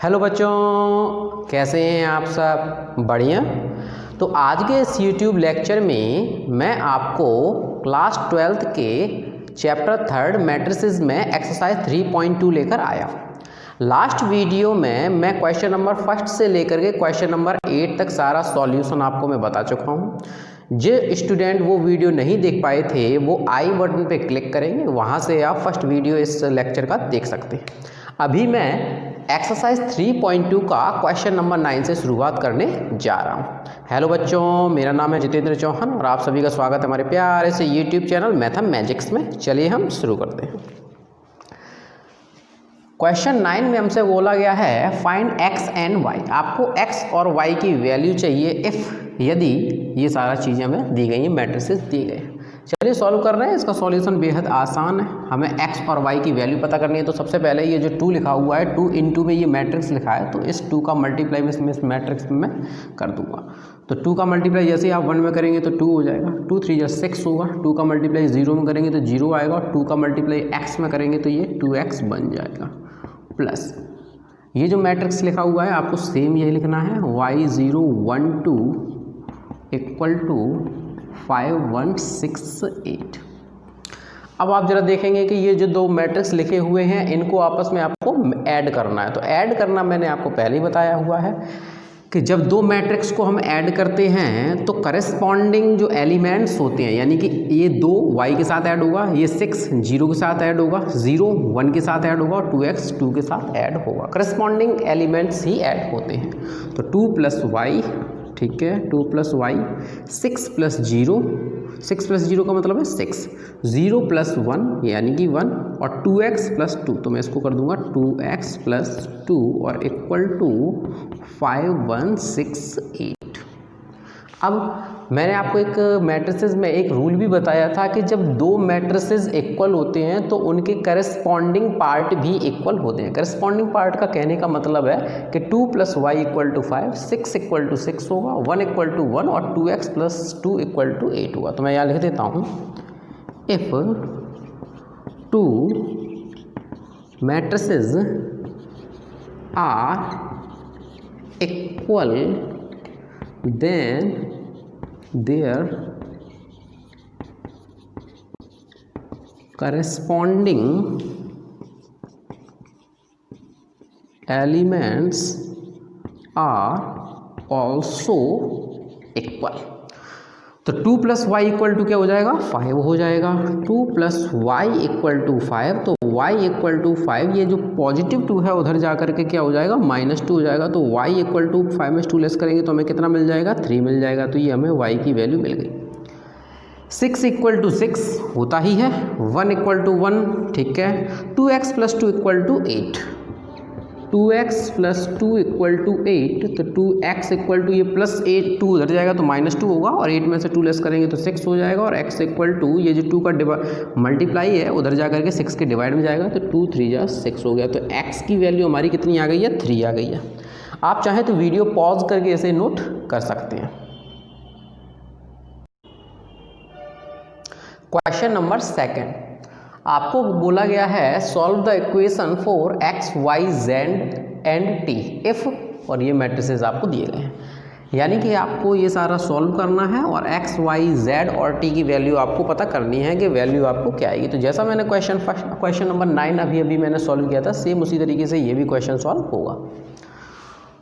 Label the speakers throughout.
Speaker 1: Hello बच्चों, कैसे हैं आप सब? बढ़िया। तो आज के इस YouTube लेक्चर में मैं आपको क्लास 12th के चैप्टर 3 मैट्रिसेस में एक्सरसाइज 3.2 लेकर आया। लास्ट वीडियो में मैं क्वेश्चन नंबर 1 से लेकर के क्वेश्चन नंबर 8 तक सारा सॉल्यूशन आपको मैं बता चुका हूँ। जो स्टूडेंट वो वीडियो नहीं देख पाए थे वो आई बटन पे क्लिक करेंगे, वहाँ से आप फर्स्ट वीडियो इस लेक्चर का देख सकते हैं। अभी मैं एक्सरसाइज 3.2 का क्वेश्चन नंबर 9 से शुरुआत करने जा रहा हूँ। हेलो बच्चों, मेरा नाम है जितेंद्र चौहान और आप सभी का स्वागत है हमारे प्यारे से यूट्यूब चैनल मैथमेटिक्स में। चलिए हम शुरू करते हैं। क्वेश्चन 9 में हमसे बोला गया है फाइंड एक्स एंड वाई। आपको एक्स और वाई की वैल्यू चाहिए इफ़ यदि ये सारा चीज़ें हमें दी गई हैं, मैट्रिसेस दी गए हैं। चलिए सॉल्व कर रहे हैं। इसका सॉल्यूशन बेहद आसान है। हमें एक्स और वाई की वैल्यू पता करनी है। तो सबसे पहले ये जो 2 लिखा हुआ है, 2 × में ये मैट्रिक्स लिखा है, तो इस 2 का मल्टीप्लाई में इस मैट्रिक्स में मैं कर दूंगा। तो 2 का मल्टीप्लाई जैसे ही आप 1 में करेंगे तो 2 हो जाएगा, 2 3 जा 6 होगा। 2 का मल्टीप्लाई 0 में करेंगे तो 0 आएगा, और 2 का मल्टीप्लाई एक्स में करेंगे तो ये 2x बन जाएगा। प्लस ये जो मैट्रिक्स लिखा हुआ है आपको सेम यही लिखना है, y0 1 2 = 5 1 6 8। अब आप जरा देखेंगे कि ये जो 2 मैट्रिक्स लिखे हुए हैं इनको आपस में आपको ऐड करना है। तो ऐड करना मैंने आपको पहले ही बताया हुआ है कि जब 2 मैट्रिक्स को हम ऐड करते हैं तो करस्पॉन्डिंग जो एलिमेंट्स होते हैं, यानी कि ये 2 y के साथ ऐड होगा, ये 6 0 के साथ ऐड होगा, 0 1 के साथ ऐड होगा, और 2x 2 के साथ ऐड होगा। करस्पॉन्डिंग एलिमेंट्स ही ऐड होते हैं। तो 2 + y, ठीक है, 2 + y, 6 + 0, 6 + 0 का मतलब है 6, 0 + 1 यानी कि 1, और 2x + 2, तो मैं इसको कर दूंगा 2x + 2 और = 5 1 6 8। अब मैंने आपको एक मैट्रिसेस में एक रूल भी बताया था कि जब 2 मैट्रिसेस इक्वल होते हैं तो उनके करस्पॉन्डिंग पार्ट भी इक्वल होते हैं। करस्पॉन्डिंग पार्ट का कहने का मतलब है कि 2 + y = 5, 6 = 6 होगा, 1 = 1 और 2x + 2 = 8 होगा। तो मैं यहाँ लिख देता हूँ, if 2 matrices are equal then their corresponding elements are also equal। तो 2 + y = क्या हो जाएगा? 5 हो जाएगा। 2 + y = 5, तो y = 5, ये जो पॉजिटिव 2 है उधर जा करके क्या हो जाएगा? -2 हो जाएगा। तो y = 5 में 2 लेस करेंगे तो हमें कितना मिल जाएगा? 3 मिल जाएगा। तो ये हमें y की वैल्यू मिल गई। 6 = 6 होता ही है, 1 = 1, ठीक है, 2x + 2 = 8, 2x + 2 = 8, तो 2x = ये +8, 2 उधर जाएगा तो -2 होगा, और 8 में से 2 लेस करेंगे तो 6 हो जाएगा, और x = ये जो 2 का मल्टीप्लाई है उधर जा करके 6 के डिवाइड में जाएगा, तो 2 3 जा 6 हो गया। तो x की वैल्यू हमारी कितनी आ गई है? 3 आ गई है। आप चाहें तो वीडियो पॉज करके इसे नोट कर सकते हैं। क्वेश्चन नंबर 2, आपको बोला गया है solve the equation for x y z and t if, और ये मैट्रिसेस आपको दिए गए हैं, यानी कि आपको ये सारा सॉल्व करना है और x y z और t की वैल्यू आपको पता करनी है कि वैल्यू आपको क्या आएगी। तो जैसा मैंने क्वेश्चन नंबर 9 अभी मैंने सॉल्व किया था, सेम उसी तरीके से ये भी क्वेश्चन सॉल्व होगा।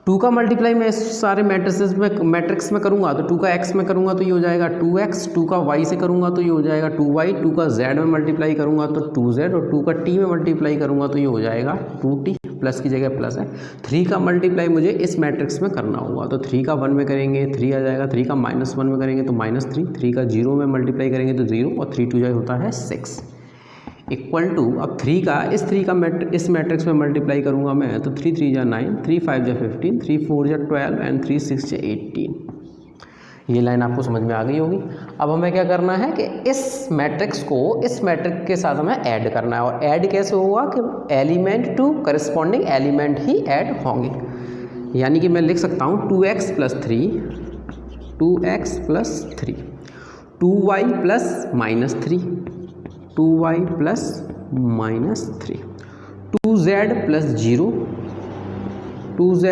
Speaker 1: 2 का मल्टीप्लाई मैं इस सारे मैट्रिक्स में करूंगा तो 2 का x में करूंगा तो ये हो जाएगा 2x, 2 का y से करूंगा तो ये हो जाएगा 2y, 2 का z में मल्टीप्लाई करूंगा तो 2z, और 2 का t में मल्टीप्लाई करूंगा तो ये हो जाएगा 2t, प्लस की जगह प्लस है। 3 का मल्टीप्लाई मुझे इस मैट्रिक्स में करना होगा, तो 3 का 1 में करेंगे 3 आ जाएगा, 3 का -1 में करेंगे तो -3, 3 का 0 में मल्टीप्लाई करेंगे तो 0, और 3 2 होता है 6 = अब 3 का इस मैट्रिक्स में मल्टीप्लाई करूंगा मैं तो 3 3 जा 9, 3 5 जा 15, 3 4 जा 12 एंड 3 6 जा 18। ये लाइन आपको समझ में आ गई होगी। अब हमें क्या करना है कि इस मैट्रिक्स को इस मैट्रिक्स के साथ हमें ऐड करना है, और ऐड कैसे होगा कि एलिमेंट टू करस्पॉन्डिंग एलिमेंट ही ऐड होंगे। यानी कि मैं लिख सकता हूँ 2x + 3, 2x + 3, 2y + -3, 2y + -3, 2z + 0, 2z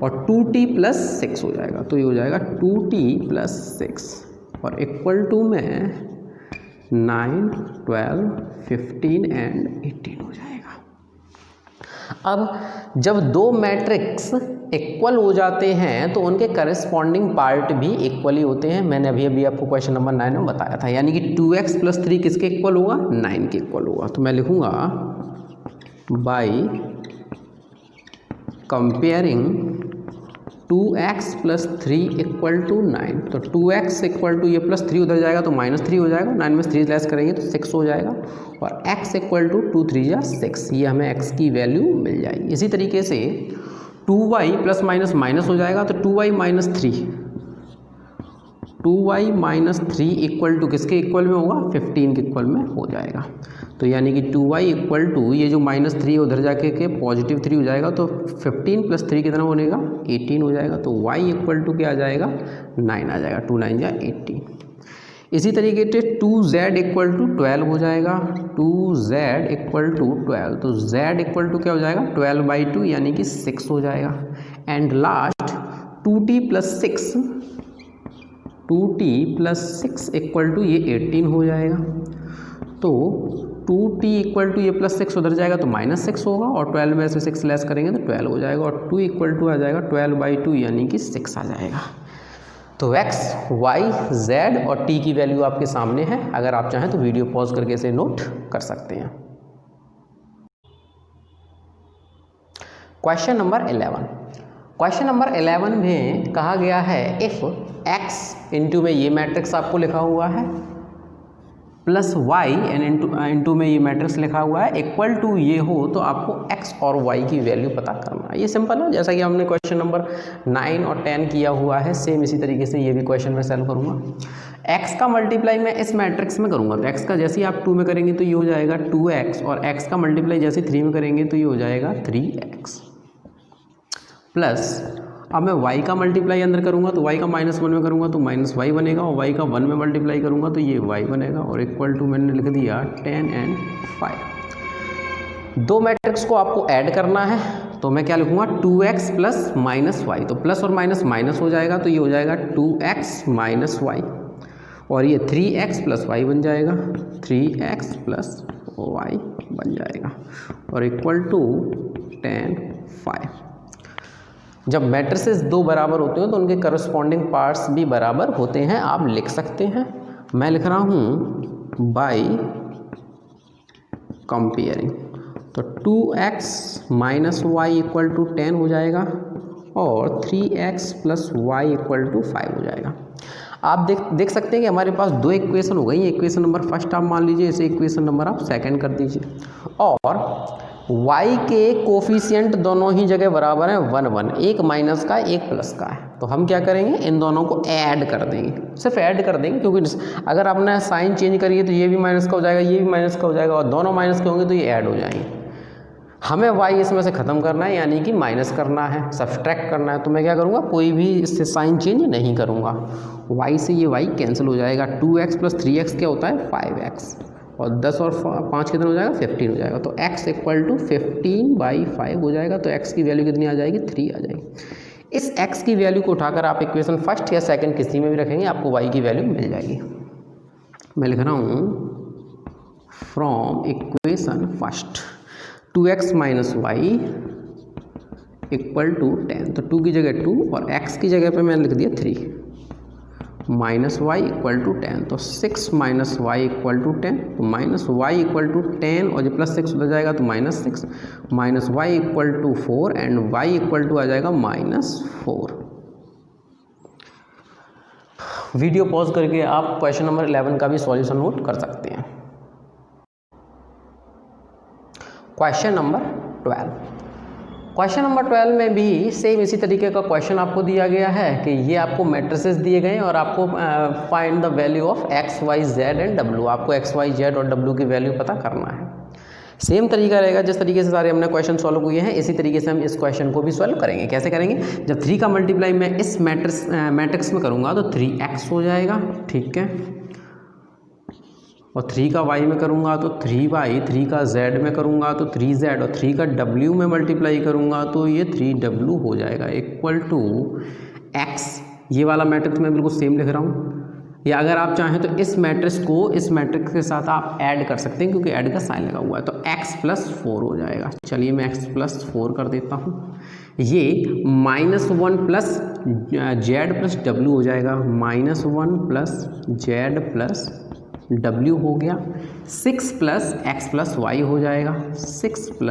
Speaker 1: और 2t प्लस 6 हो जाएगा, तो ये हो जाएगा 2t प्लस 6 और इक्वल टू में 9, 12, 15 एंड 18 हो जाएगा। अब जब दो मैट्रिक्स इक्वल हो जाते हैं तो उनके करस्पॉन्डिंग पार्ट भी इक्वली होते हैं। मैंने अभी आपको क्वेश्चन नंबर 9 में बताया था, यानी कि 2x प्लस 3 किसके इक्वल होगा, 9 के इक्वल होगा। तो मैं लिखूंगा by comparing 2x plus 3 equal to 9, तो 2x इक्वल टू ये प्लस 3 उधर जाएगा तो -3 हो जाएगा, 9 में 3 लेस करेंगे तो 6 हो जाएगा, और x इक्वल टू 2 3 या 6, ये हमें x की वैल्यू मिल जाएगी। इसी तरीके से 2y प्लस माइनस माइनस हो जाएगा, तो 2y माइनस 3 इक्वल टू किसके इक्वल में होगा, 15 के इक्वल में हो जाएगा। तो यानी कि 2y इक्वल टू ये जो -3 उधर जाके के पॉजिटिव 3 हो जाएगा, तो 15 प्लस 3 कितना बनेगा, 18 हो जाएगा। तो y इक्वल टू क्या आ जाएगा, 9 आ जाएगा, 2 9 या 18। इसी तरीके से 2z इक्वल टू 12 हो जाएगा, 2z इक्वल टू 12, तो z इक्वल टू क्या हो जाएगा, 12/2 यानी कि 6 हो जाएगा। And last 2t plus 6 equal to ये 18 हो जाएगा। तो 2t इक्वल टू ये प्लस 6 उधर जाएगा तो -6 होगा, और 12 में से 6 लेस करेंगे तो 12 हो जाएगा, और 2 इक्वल टू आ जाएगा 12/2 यानी कि 6 आ जाएगा। तो x, y, z और t की वैल्यू आपके सामने है। अगर आप चाहें तो वीडियो पॉज करके इसे नोट कर सकते हैं। क्वेश्चन नंबर 11 में कहा गया है इफ x इंटू में ये मैट्रिक्स आपको लिखा हुआ है प्लस y एंड इंटू में ये मैट्रिक्स लिखा हुआ है इक्वल टू ये हो, तो आपको x और y की वैल्यू पता करना है। ये सिंपल है, जैसा कि हमने क्वेश्चन नंबर 9 और 10 किया हुआ है, सेम इसी तरीके से ये भी क्वेश्चन में सॉल्व करूँगा। x का मल्टीप्लाई मैं इस मैट्रिक्स में करूँगा, तो x का जैसे ही आप 2 में करेंगे तो ये हो जाएगा 2x, और x का मल्टीप्लाई जैसे 3 में करेंगे तो ये हो जाएगा 3x, प्लस अब मैं y का मल्टीप्लाई अंदर करूँगा तो y का -1 में करूँगा तो -y बनेगा, और y का 1 में मल्टीप्लाई करूँगा तो ये y बनेगा, और इक्वल टू मैंने लिख दिया 10 एंड 5। दो मैट्रिक्स को आपको ऐड करना है, तो मैं क्या लिखूँगा 2x प्लस -y, तो प्लस और माइनस माइनस हो जाएगा, तो ये हो जाएगा 2x माइनस y, और ये 3x प्लस y बन जाएगा, 3x प्लस y बन जाएगा, और इक्वल टू 10 5। जब मैट्रिसेस दो बराबर होते हैं तो उनके करस्पॉन्डिंग पार्ट्स भी बराबर होते हैं, आप लिख सकते हैं। मैं लिख रहा हूँ बाय कंपेयरिंग, तो 2x minus Y equal to 10 हो जाएगा, और 3x plus Y equal to 5 हो जाएगा। आप देख सकते हैं कि हमारे पास दो इक्वेशन हो गई। इक्वेशन नंबर फर्स्ट आप मान लीजिए, इसे इक्वेशन नंबर आप सेकंड कर दीजिए, और y के कोफिशिएंट दोनों ही जगह बराबर हैं 1 1, एक माइनस का एक प्लस का है। तो हम क्या करेंगे, इन दोनों को ऐड कर देंगे, सिर्फ ऐड कर देंगे, क्योंकि अगर आपने साइन चेंज करिए तो ये भी माइनस का हो जाएगा, ये भी माइनस का हो जाएगा, और दोनों माइनस के होंगे तो ये ऐड हो जाएंगे। हमें y इसमें से ख़त्म करना है, यानी कि माइनस करना है, सब्सट्रैक्ट करना है। तो मैं क्या करूँगा, कोई भी इससे साइन चेंज नहीं करूँगा, y से ये y कैंसिल हो जाएगा। 2x प्लस 3x क्या होता है 5x, और 10 और 5 कितना हो जाएगा 15 हो जाएगा। तो x इक्वल टू 15/5 हो जाएगा। तो x की वैल्यू कितनी आ जाएगी 3 आ जाएगी। इस x की वैल्यू को उठाकर आप इक्वेशन फर्स्ट या सेकंड किसी में भी रखेंगे, आपको y की वैल्यू मिल जाएगी। मैं लिख रहा हूँ from equation first 2x minus Y equal to 10, तो 2 की जगह 2 और x की जगह पे मैंने लिख दिया 3, माइनस वाई इक्वल टू 10, तो 6 माइनस वाई इक्वल टू 10, तो माइनस वाई इक्वल टू 10, और जब प्लस 6 उधर जाएगा तो -6, minus Y equal to 4 and Y equal to आ जाएगा -4। वीडियो पॉज करके आप क्वेश्चन नंबर 11 का भी सॉल्यूशन नोट कर सकते हैं। क्वेश्चन नंबर 12 में भी सेम इसी तरीके का क्वेश्चन आपको दिया गया है कि ये आपको मैट्रिसेस दिए गए हैं और आपको find the value of x, y, z and w। आपको x, y, z और w की वैल्यू पता करना है। सेम तरीका रहेगा जिस तरीके से सारे हमने क्वेश्चन सॉल्व किए हैं, इसी तरीके से हम इस क्वेश्चन को भी सॉल्व करेंगे। कैसे करेंगे, जब 3 का मल्टीप्लाई मैं इस मैट्रिक्स में करूँगा तो 3x हो जाएगा, ठीक है, और 3 का y में करूँगा तो 3y, 3 का z में करूँगा तो 3z और 3 का w में मल्टीप्लाई करूँगा तो ये 3w हो जाएगा इक्वल टू x। ये वाला मैट्रिक्स मैं बिल्कुल सेम लिख रहा हूँ, या अगर आप चाहें तो इस मैट्रिक्स को इस मैट्रिक्स के साथ आप ऐड कर सकते हैं क्योंकि ऐड का साइन लगा हुआ है, तो x + 4 हो जाएगा। चलिए मैं x + 4 कर देता हूँ। ये -1 + z + w हो जाएगा, -1 + z + w हो गया। 6 + x + y हो जाएगा, 6 +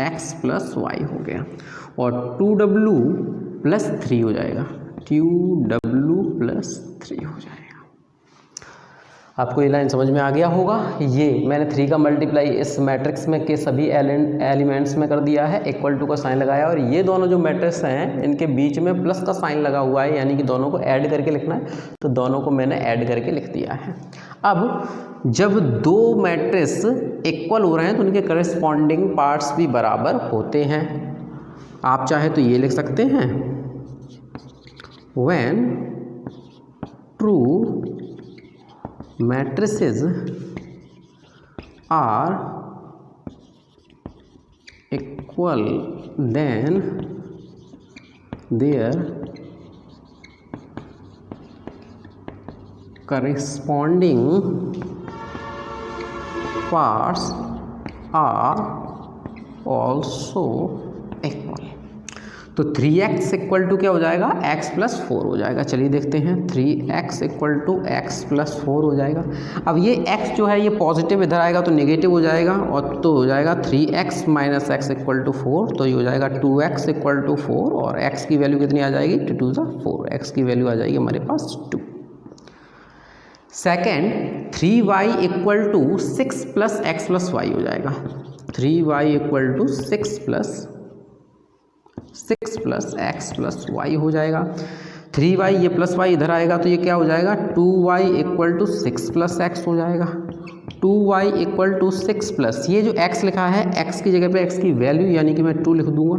Speaker 1: x + y हो गया, और 2w + 3 हो जाएगा, 2w + 3 हो जाएगा। आपको ये लाइन समझ में आ गया होगा। ये मैंने 3 का मल्टीप्लाई इस मैट्रिक्स में के सभी एलिमेंट्स में कर दिया है, इक्वल टू का साइन लगाया, और ये दोनों जो मैट्रिक्स हैं इनके बीच में प्लस का साइन लगा हुआ है, यानी कि दोनों को ऐड करके लिखना है, तो दोनों को मैंने ऐड करके लिख दिया है। अब जब दो मैट्रिक्स इक्वल हो रहे हैं तो उनके करस्पॉन्डिंग पार्ट्स भी बराबर होते हैं। आप चाहे तो ये लिख सकते हैं, when true matrices are equal then their corresponding parts are also equal। तो 3x इक्वल टू क्या हो जाएगा, x + 4 हो जाएगा। चलिए देखते हैं, 3x इक्वल टू x + 4 हो जाएगा। अब ये x जो है ये पॉजिटिव इधर आएगा तो नेगेटिव हो जाएगा, और तो हो जाएगा 3x - x इक्वल टू 4, तो ये हो जाएगा 2x इक्वल टू 4, और x की वैल्यू कितनी आ जाएगी, 2 2 4, x की वैल्यू आ जाएगी हमारे पास 2। Second, 3y equal to 6 + x + y हो जाएगा, 3y equal to 6 + x + y हो जाएगा। 3y ये प्लस y इधर आएगा तो ये क्या हो जाएगा, 2y इक्वल टू 6 + x हो जाएगा, 2y इक्वल टू 6 प्लस ये जो x लिखा है, x की जगह पे x की वैल्यू यानी कि मैं 2 लिख दूंगा,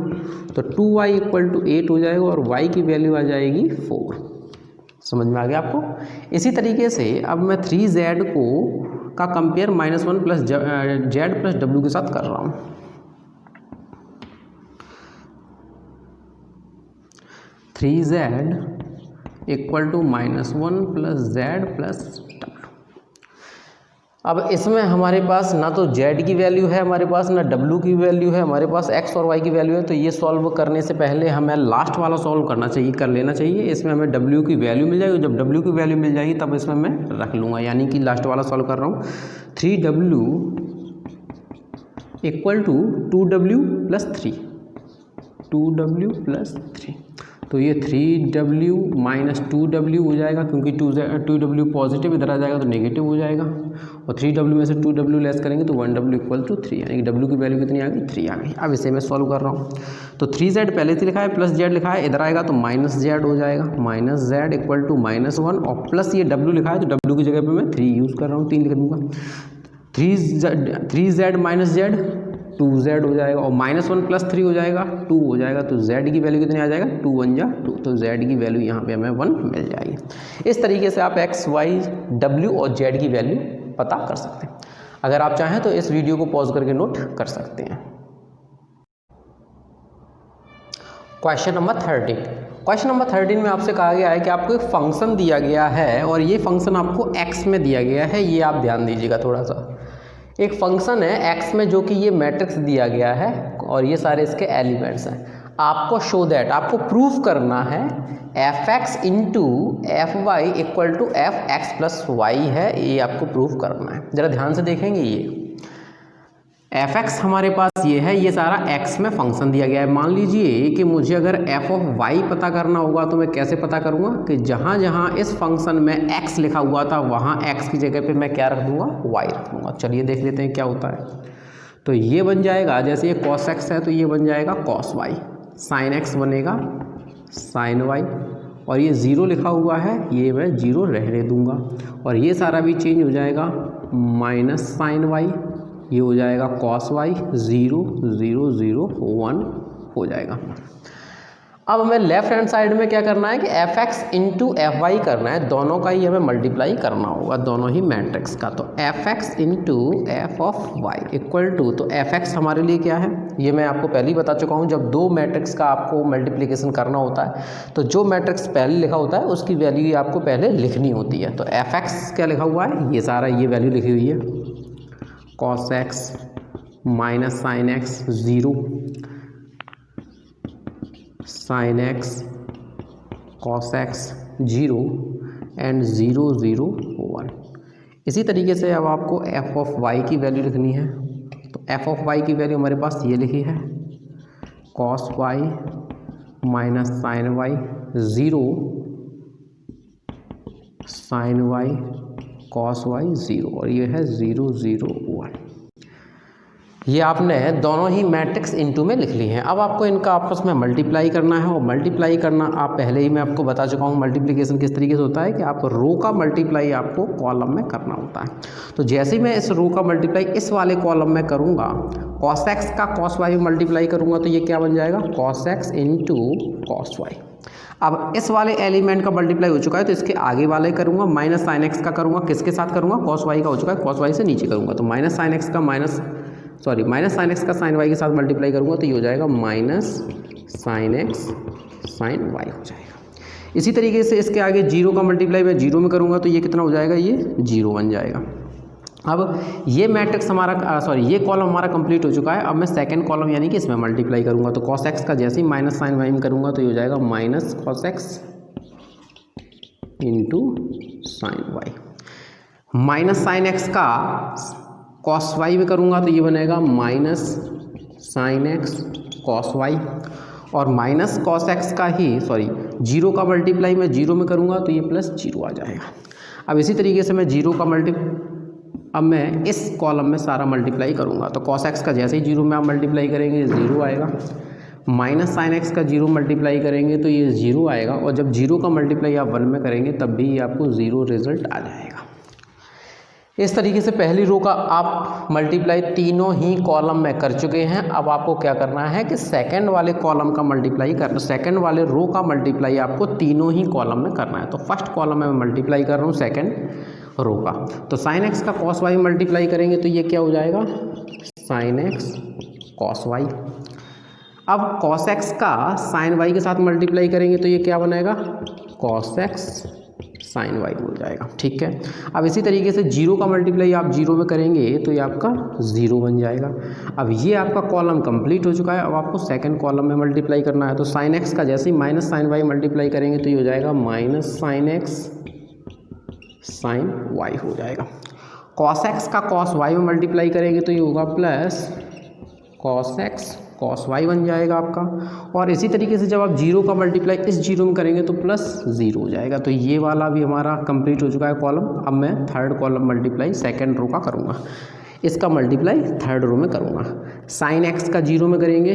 Speaker 1: तो 2y इक्वल टू 8 हो जाएगा, और y की वैल्यू आ जाएगी 4। समझ में आ गया आपको। इसी तरीके से अब मैं 3z का कंपेयर -1 + z + w के साथ कर रहा हूँ। 3z equal to -1 + z + w। अब इसमें हमारे पास ना तो z की वैल्यू है हमारे पास, ना w की वैल्यू है हमारे पास, x और y की वैल्यू है, तो ये सॉल्व करने से पहले हमें लास्ट वाला सॉल्व कर लेना चाहिए। इसमें हमें w की वैल्यू मिल जाएगी, जब w की वैल्यू मिल जाएगी तब इसमें मैं रख लूँगा, यानी कि लास्ट वाला सॉल्व कर रहा हूँ। 3w equal to 2w + 3, 2w + 3, तो ये 3w - 2w हो जाएगा, क्योंकि 2w पॉजिटिव इधर आ जाएगा तो नेगेटिव हो जाएगा, और 3w में से 2w लेस करेंगे तो 1w इक्वल टू 3, यानी कि w की वैल्यू कितनी आ गई, 3 आ गई। अब इसे मैं सॉल्व कर रहा हूँ, तो 3z पहले से लिखा है, प्लस z लिखा है, इधर आएगा तो -z हो जाएगा, -z इक्वल टू -1, और प्लस ये w लिखा है तो w की जगह पर मैं 3 यूज़ कर रहा हूँ, 3 लिख दूँगा। 3z - z 2z हो जाएगा, और -1 + 3 हो जाएगा 2 हो जाएगा, तो z की वैल्यू कितनी आ जाएगा, 2 × 1 = 2, तो z की वैल्यू यहाँ पे हमें 1 मिल जाएगी। इस तरीके से आप x, y, w और z की वैल्यू पता कर सकते हैं। अगर आप चाहें तो इस वीडियो को पॉज करके नोट कर सकते हैं। Question number 13। क्वेश्चन नंबर 13 में आपसे कहा गया है कि आपको एक फंक्शन दिया गया है, और ये फंक्शन आपको x में दिया गया है। ये आप ध्यान दीजिएगा थोड़ा सा, एक फंक्शन है x में जो कि ये मैट्रिक्स दिया गया है, और ये सारे इसके एलिमेंट्स हैं। आपको शो दैट, आपको प्रूफ करना है fx × fy equal to fx + y है, ये आपको प्रूफ करना है। ज़रा ध्यान से देखेंगे, ये fx हमारे पास ये है, ये सारा x में फंक्शन दिया गया है। मान लीजिए कि मुझे अगर f(y) पता करना होगा तो मैं कैसे पता करूँगा कि जहाँ जहाँ इस फंक्शन में x लिखा हुआ था वहाँ x की जगह पे मैं क्या रख दूँगा, y रख दूँगा। चलिए देख लेते हैं क्या होता है। तो ये बन जाएगा, जैसे ये cos x है तो ये बन जाएगा cos y, sin x बनेगा sin y, और ये 0 लिखा हुआ है ये मैं 0 रहने दूँगा, और ये सारा भी चेंज हो जाएगा -sin y, ये हो जाएगा cos y, 0 0 0 1 हो जाएगा। अब हमें लेफ्ट हैंड साइड में क्या करना है कि F x into F y करना है, दोनों का ही हमें मल्टीप्लाई करना होगा, दोनों ही मैट्रिक्स का। तो f x into f of y equal to, तो एफ एक्स हमारे लिए क्या है ये मैं आपको पहले ही बता चुका हूँ। जब दो मैट्रिक्स का आपको मल्टीप्लिकेशन करना होता है तो जो मैट्रिक्स पहले लिखा होता है उसकी वैल्यू आपको पहले लिखनी होती है। तो एफ एक्स क्या लिखा हुआ है, ये सारा ये वैल्यू लिखी हुई है, cos x minus sine x 0, sine x cos x 0 and 0 0 1। इसी तरीके से अब आपको एफ ऑफ वाई की वैल्यू लिखनी है। तो एफ ऑफ वाई की वैल्यू हमारे पास ये लिखी है, cos y minus sine y 0, sine y cos y 0, और ये है 0 0 1। ये आपने दोनों ही मैट्रिक्स इनटू में लिख ली हैं। अब आपको इनका आपस में मल्टीप्लाई करना है, और मल्टीप्लाई करना आप पहले ही मैं आपको बता चुका हूँ मल्टीप्लिकेशन किस तरीके से होता है कि आप रो का मल्टीप्लाई आपको कॉलम में करना होता है। तो जैसे ही मैं इस रो का मल्टीप्लाई इस वाले कॉलम में करूँगा, कॉस एक्स का कॉस वाई में मल्टीप्लाई करूँगा तो ये क्या बन जाएगा, cos x into cos y. अब इस वाले एलिमेंट का मल्टीप्लाई हो चुका है तो इसके आगे वाले करूँगा, माइनस साइन एक्स का करूँगा, किसके साथ करूँगा, कॉस वाई का हो चुका है, कॉस वाई से नीचे करूँगा तो minus sine x sine x का साइन वाई के साथ मल्टीप्लाई करूँगा तो ये हो जाएगा minus sine x sine y हो जाएगा। इसी तरीके से इसके आगे 0 का मल्टीप्लाई मैं 0 में करूँगा तो ये कितना हो जाएगा, ये 0 बन जाएगा। अब ये मैट्रिक्स हमारा ये कॉलम हमारा कंप्लीट हो चुका है। अब मैं सेकंड कॉलम यानी कि इसमें मल्टीप्लाई करूँगा तो कॉस एक्स का जैसे ही माइनस साइन वाई में करूँगा तो ये हो जाएगा minus cos x into sine y. Minus sine x का कॉस वाई में करूँगा तो ये बनेगा minus sine x cos y, और माइनस कॉस एक्स का ही 0 का मल्टीप्लाई मैं 0 में करूँगा तो ये प्लस 0 आ जाएगा। अब इसी तरीके से मैं 0 का अब मैं इस कॉलम में सारा मल्टीप्लाई करूँगा तो कॉस एक्स का जैसे ही 0 में आप मल्टीप्लाई करेंगे 0 आएगा, माइनस साइन एक्स का 0 मल्टीप्लाई करेंगे तो ये 0 आएगा, और जब 0 का मल्टीप्लाई आप 1 में करेंगे तब भी आपको 0 रिजल्ट आ जाएगा। इस तरीके से पहली रो का आप मल्टीप्लाई तीनों ही कॉलम में कर चुके हैं। अब आपको क्या करना है कि सेकंड वाले कॉलम का मल्टीप्लाई करना, सेकंड वाले रो का मल्टीप्लाई आपको तीनों ही कॉलम में करना है। तो फर्स्ट कॉलम में मैं मल्टीप्लाई कर रहा हूँ सेकंड रो का, तो साइन एक्स का कॉस वाई मल्टीप्लाई करेंगे तो ये क्या हो जाएगा, साइन एक्स कॉस वाई। अब कॉस एक्स का साइन वाई के साथ मल्टीप्लाई करेंगे तो ये क्या बनेगा, कॉस एक्स साइन वाई हो जाएगा। ठीक है, अब इसी तरीके से 0 का मल्टीप्लाई आप 0 में करेंगे तो ये आपका 0 बन जाएगा। अब ये आपका कॉलम कंप्लीट हो चुका है। अब आपको सेकंड कॉलम में मल्टीप्लाई करना है, तो साइन एक्स का जैसे ही माइनस साइन वाई मल्टीप्लाई करेंगे तो ये हो जाएगा minus sine x sine y हो जाएगा। कॉस एक्स का कॉस वाई में मल्टीप्लाई करेंगे तो ये होगा plus cos x cos y बन जाएगा आपका। और इसी तरीके से जब आप 0 का मल्टीप्लाई इस 0 में करेंगे तो प्लस 0 हो जाएगा। तो ये वाला भी हमारा कंप्लीट हो चुका है कॉलम। अब मैं third column multiply second row का करूँगा, इसका मल्टीप्लाई थर्ड रो में करूँगा। साइन एक्स का 0 में करेंगे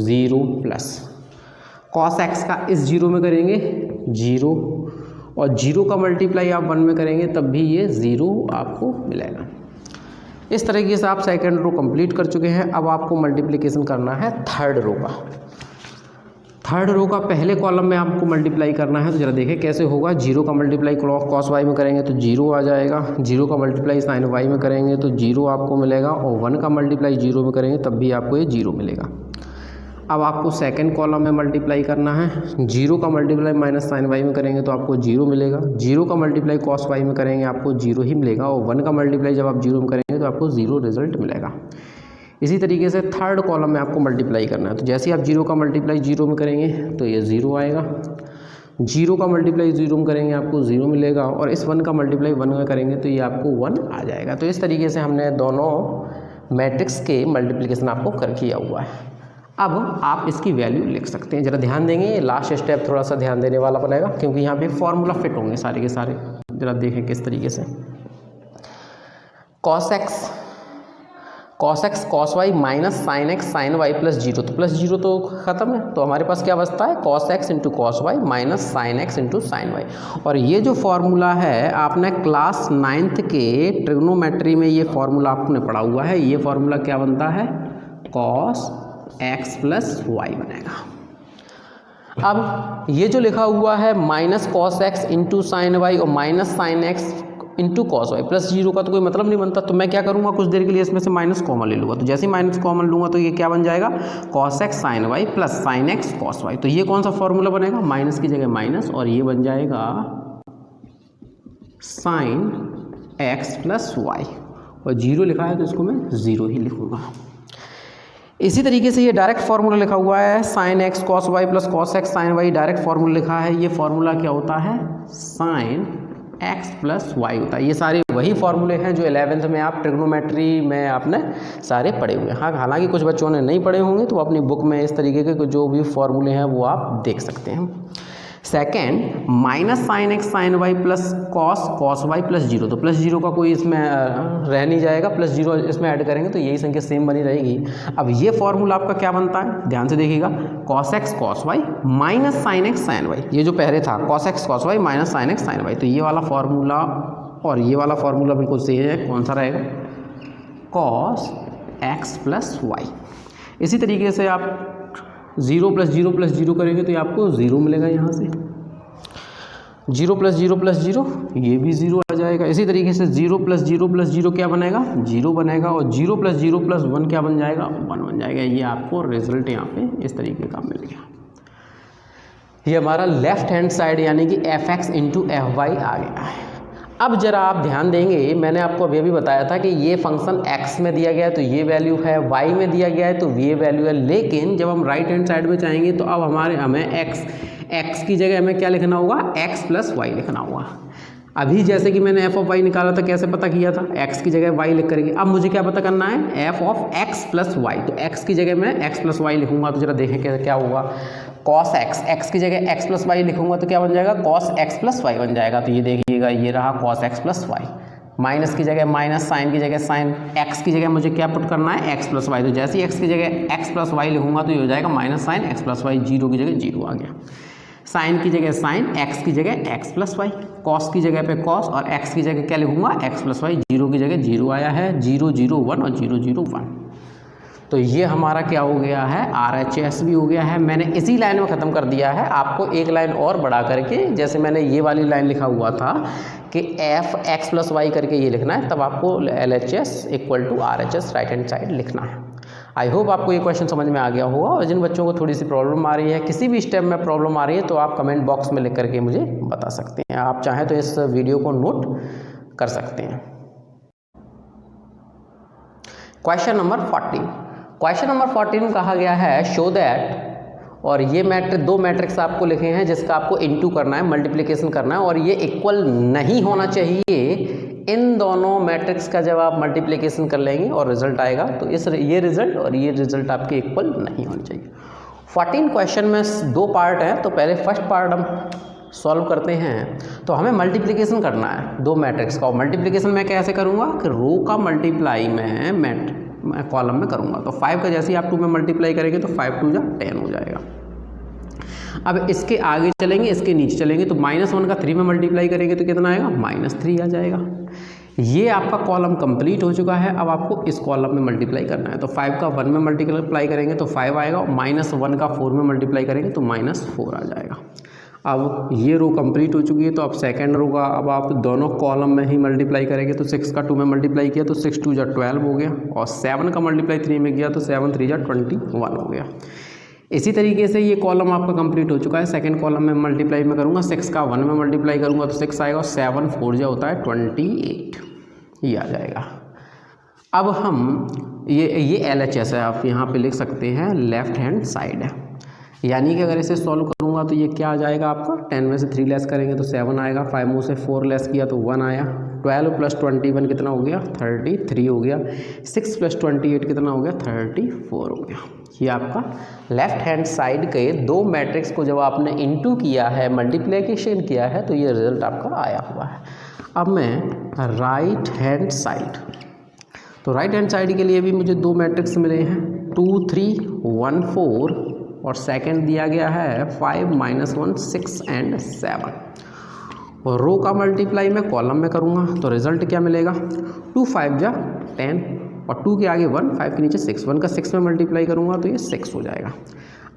Speaker 1: 0 प्लस कॉस एक्स का इस 0 में करेंगे 0, और 0 का मल्टीप्लाई आप 1 में करेंगे तब भी ये 0 आपको मिलेगा। इस तरीके से आप सेकंड रो कंप्लीट कर चुके हैं। अब आपको मल्टीप्लिकेशन करना है थर्ड रो का। थर्ड रो का पहले कॉलम में आपको मल्टीप्लाई करना है, तो जरा देखें कैसे होगा। 0 का मल्टीप्लाई कॉस वाई में करेंगे तो 0 आ जाएगा, 0 का मल्टीप्लाई साइन वाई में करेंगे तो 0 आपको मिलेगा, और 1 का मल्टीप्लाई 0 में करेंगे तब भी आपको ये 0 मिलेगा। अब आपको सेकंड कॉलम में मल्टीप्लाई करना है। 0 का मल्टीप्लाई माइनस साइन वाई में करेंगे तो आपको 0 मिलेगा, 0 का मल्टीप्लाई कॉस वाई में करेंगे आपको 0 ही मिलेगा, और 1 का मल्टीप्लाई जब आप 0 में करेंगे तो आपको 0 रिजल्ट मिलेगा। इसी तरीके से थर्ड कॉलम में आपको मल्टीप्लाई करना है, तो जैसे ही आप 0 का मल्टीप्लाई 0 में करेंगे तो ये 0 आएगा, 0 का मल्टीप्लाई 0 में करेंगे आपको 0 मिलेगा, और इस 1 का मल्टीप्लाई 1 में करेंगे तो ये आपको 1 आ जाएगा। तो इस तरीके से हमने दोनों मैट्रिक्स के मल्टीप्लिकेशन आपको कर किया हुआ है। अब आप इसकी वैल्यू लिख सकते हैं। ज़रा ध्यान देंगे, ये लास्ट स्टेप थोड़ा सा ध्यान देने वाला बनेगा, क्योंकि यहाँ पे फॉर्मूला फिट होंगे सारे के सारे। ज़रा देखें किस तरीके से। Cos x cos y minus sine x sine y plus 0, तो प्लस 0 तो ख़त्म है, तो हमारे पास क्या बचता है, cos x into cos y minus sine x into sine Y. और ये जो फॉर्मूला है आपने क्लास 9th के ट्रिग्नोमेट्री में ये फॉर्मूला आपने पढ़ा हुआ है। ये फॉर्मूला क्या बनता है, कॉस एक्स प्लस वाई बनेगा। अब ये जो लिखा हुआ है minus cos x into sine Y और minus sine x into cos Y plus 0 का तो कोई मतलब नहीं बनता, तो मैं क्या करूँगा कुछ देर के लिए इसमें से माइनस कॉमन ले लूँगा। तो जैसे ही माइनस कॉमन लूँगा तो ये क्या बन जाएगा, cos x sine y plus sine x cos y. तो ये कौन सा फॉर्मूला बनेगा, माइनस की जगह माइनस और ये बन जाएगा साइन एक्स प्लस वाई, और 0 लिखा है तो इसको मैं 0 ही लिखूँगा। इसी तरीके से ये डायरेक्ट फार्मूला लिखा हुआ है sine x cos Y plus cos x sine y, direct formula लिखा है। ये फार्मूला क्या होता है, साइन एक्स प्लस वाई होता है। ये सारे वही फार्मूले हैं जो 11th में आप ट्रिग्नोमेट्री में आपने सारे पढ़े हुए हैं। हाँ, हालांकि कुछ बच्चों ने नहीं पढ़े होंगे तो अपनी बुक में इस तरीके के जो भी फार्मूले हैं वो आप देख सकते हैं। Second, minus sine x sine y plus cos Y plus 0, तो प्लस 0 का कोई इसमें रह नहीं जाएगा, प्लस 0 इसमें ऐड करेंगे तो यही संख्या सेम बनी रहेगी। अब ये फॉर्मूला आपका क्या बनता है, ध्यान से देखिएगा, cos x cos y minus sine x sine y, ये जो पहले था cos x cos y minus sine x sine y, तो ये वाला फॉर्मूला और ये वाला फॉर्मूला बिल्कुल सेम है। कौन सा रहेगा, कॉस एक्स प्लस वाई। इसी तरीके से आप 0 प्लस 0 प्लस 0 करेंगे तो ये आपको 0 मिलेगा, यहाँ से 0 प्लस 0 प्लस 0 ये भी 0 आ जाएगा। इसी तरीके से 0 प्लस 0 प्लस 0 क्या बनेगा, 0 बनेगा, और 0 प्लस 0 प्लस 1 क्या बन जाएगा, 1 बन जाएगा। ये आपको रिजल्ट यहाँ पे इस तरीके का मिल गया। ये हमारा लेफ्ट हैंड साइड यानी कि F x into F Y आ गया है। अब जरा आप ध्यान देंगे, मैंने आपको अभी अभी बताया था कि ये फंक्शन x में दिया गया है तो ये वैल्यू है, y में दिया गया है तो ये वैल्यू है, लेकिन जब हम राइट हैंड साइड में चाहेंगे तो अब हमें x की जगह हमें क्या लिखना होगा, x प्लस वाई लिखना होगा। अभी जैसे कि मैंने एफ ऑफ वाई निकाला था, कैसे पता किया था, x की जगह y लिख करके। अब मुझे क्या पता करना है, f of x plus y, तो x की जगह मैं x प्लस वाई लिखूंगा। तो जरा देखें क्या होगा, कॉस x की जगह x प्लस वाई लिखूंगा तो क्या बन जाएगा, कॉस x प्लस वाई बन जाएगा। तो ये देखिएगा, ये रहा cos x plus y, minus की जगह माइनस, साइन की जगह साइन, x की जगह मुझे क्या पुट करना है, x प्लस वाई। तो जैसे ही x की जगह x प्लस वाई लिखूंगा तो ये हो जाएगा minus sine x plus y, 0 की जगह 0 आ गया। साइन की जगह साइन, x की जगह x प्लस वाई, कॉस की जगह पे कॉस और x की जगह क्या लिखूंगा, x प्लस वाई, 0 की जगह 0 आया है, 0 0 1 और 0 0 1। तो ये हमारा क्या हो गया है, RHS भी हो गया है। मैंने इसी लाइन में ख़त्म कर दिया है, आपको एक लाइन और बढ़ा करके, जैसे मैंने ये वाली लाइन लिखा हुआ था कि एफ एक्स प्लस वाई करके ये लिखना है, तब आपको LHS equal to RHS right hand side लिखना है। आई होप आपको ये क्वेश्चन समझ में आ गया होगा। और जिन बच्चों को थोड़ी सी प्रॉब्लम आ रही है, किसी भी स्टेप में प्रॉब्लम आ रही है, तो आप कमेंट बॉक्स में लिख करके मुझे बता सकते हैं। आप चाहें तो इस वीडियो को नोट कर सकते हैं। क्वेश्चन नंबर 14, क्वेश्चन नंबर 14 में कहा गया है शो दैट, और ये दो मैट्रिक्स आपको लिखे हैं जिसका आपको इनटू करना है, मल्टीप्लिकेशन करना है, और ये इक्वल नहीं होना चाहिए। इन दोनों मैट्रिक्स का जब आप मल्टीप्लिकेशन कर लेंगे और रिजल्ट आएगा तो ये रिजल्ट और ये रिजल्ट आपके इक्वल नहीं होने चाहिए। 14 क्वेश्चन में 2 पार्ट हैं, तो पहले फर्स्ट पार्ट हम सॉल्व करते हैं। तो हमें मल्टीप्लिकेशन करना है 2 मैट्रिक्स का, और मल्टीप्लिकेशन मैं कैसे करूँगा कि रो का मल्टीप्लाई मैं कॉलम में करूँगा। तो 5 का जैसे ही आप 2 में मल्टीप्लाई करेंगे तो 5 2 जा 10 हो जाएगा। अब इसके आगे चलेंगे, इसके नीचे चलेंगे, तो -1 का 3 में मल्टीप्लाई करेंगे तो कितना आएगा, -3 आ जाएगा। ये आपका कॉलम कंप्लीट हो चुका है। अब आपको इस कॉलम में मल्टीप्लाई करना है। तो 5 का 1 में मल्टीप्लाई करेंगे तो 5 आएगा, और -1 का 4 में मल्टीप्लाई करेंगे तो -4 आ जाएगा। अब ये रो कंप्लीट हो चुकी है, तो अब सेकंड रो का अब आप दोनों कॉलम में ही मल्टीप्लाई करेंगे। तो 6 का 2 में मल्टीप्लाई किया तो 6 2 जा 12 हो गया, और 7 का मल्टीप्लाई 3 में किया तो 7 3 जा 21 हो गया। इसी तरीके से ये कॉलम आपका कंप्लीट हो चुका है। सेकंड कॉलम में मल्टीप्लाई में करूँगा, 6 का 1 में मल्टीप्लाई करूँगा तो 6 आएगा, और 7 4 जा होता है 28, ये आ जाएगा। अब हम ये LHS है, आप यहाँ पे लिख सकते हैं लेफ्ट हैंड साइड है, यानी कि अगर इसे सॉल्व करूँगा तो ये क्या आ जाएगा आपका, 10 में से 3 लेस करेंगे तो 7 आएगा, 5 में से 4 लेस किया तो 1 आया, 12 प्लस 21 कितना हो गया, 33 हो गया, 6 प्लस 28 कितना हो गया, 34 हो गया। ये आपका लेफ्ट हैंड साइड के 2 मैट्रिक्स को जब आपने इनटू किया है, मल्टीप्लिकेशन किया है, तो ये रिजल्ट आपका आया हुआ है। अब मैं राइट हैंड साइड, तो राइट हैंड साइड के लिए भी मुझे 2 मैट्रिक्स मिले हैं, 2 3 1 4, और सेकंड दिया गया है 5 -1 6 एंड 7। और रो का मल्टीप्लाई मैं कॉलम में करूँगा तो रिजल्ट क्या मिलेगा, 2 5 जा 10, और 2 के आगे 1, 5 के नीचे 6, 1 का 6 में मल्टीप्लाई करूँगा तो ये 6 हो जाएगा।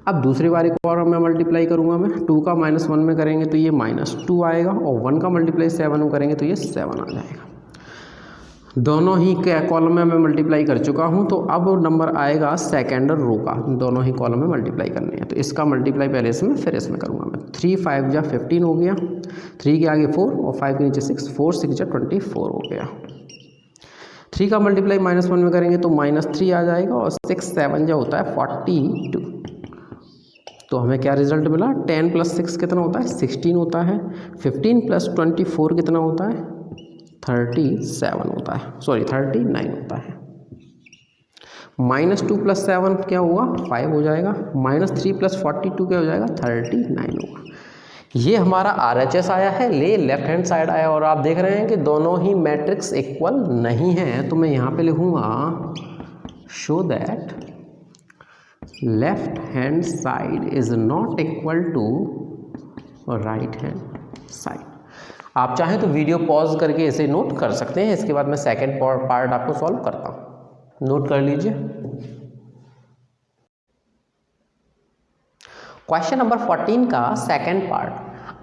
Speaker 1: अब दूसरे वाले कॉलम में मल्टीप्लाई करूँगा मैं, 2 का -1 में करेंगे तो ये -2 आएगा, और 1 का मल्टीप्लाई 7 में करेंगे तो ये 7 आ जाएगा। दोनों ही कॉलम में मैं मल्टीप्लाई कर चुका हूँ, तो अब नंबर आएगा सेकेंड रो का, दोनों ही कॉलम में मल्टीप्लाई करनी है। तो इसका मल्टीप्लाई पहले इसमें फिर इसमें करूँगा मैं। 3 5 जा 15 हो गया, 3 के आगे 4 और 5 के नीचे 6, 4 6 जा 24 हो गया। 3 का मल्टीप्लाई -1 में करेंगे तो -3 आ जाएगा, और 6 7 जो होता है 42। तो हमें क्या रिजल्ट मिला, 10 + 6 कितना होता है, 16 होता है। 15 + 24 कितना होता है, 37 होता है, सॉरी 39 होता है। -2 + 7 क्या हुआ, 5 हो जाएगा। -3 + 42 क्या हो जाएगा, 39 होगा। ये हमारा RHS आया है, ले लेफ्ट हैंड साइड आया, और आप देख रहे हैं कि दोनों ही मैट्रिक्स इक्वल नहीं हैं। तो मैं यहाँ पे लिखूँगा show that left hand side is not equal to right hand side. आप चाहें तो वीडियो पॉज करके इसे नोट कर सकते हैं, इसके बाद मैं सेकंड पार्ट आपको सॉल्व करता हूँ, नोट कर लीजिए। क्वेश्चन नंबर 14 का सेकंड पार्ट,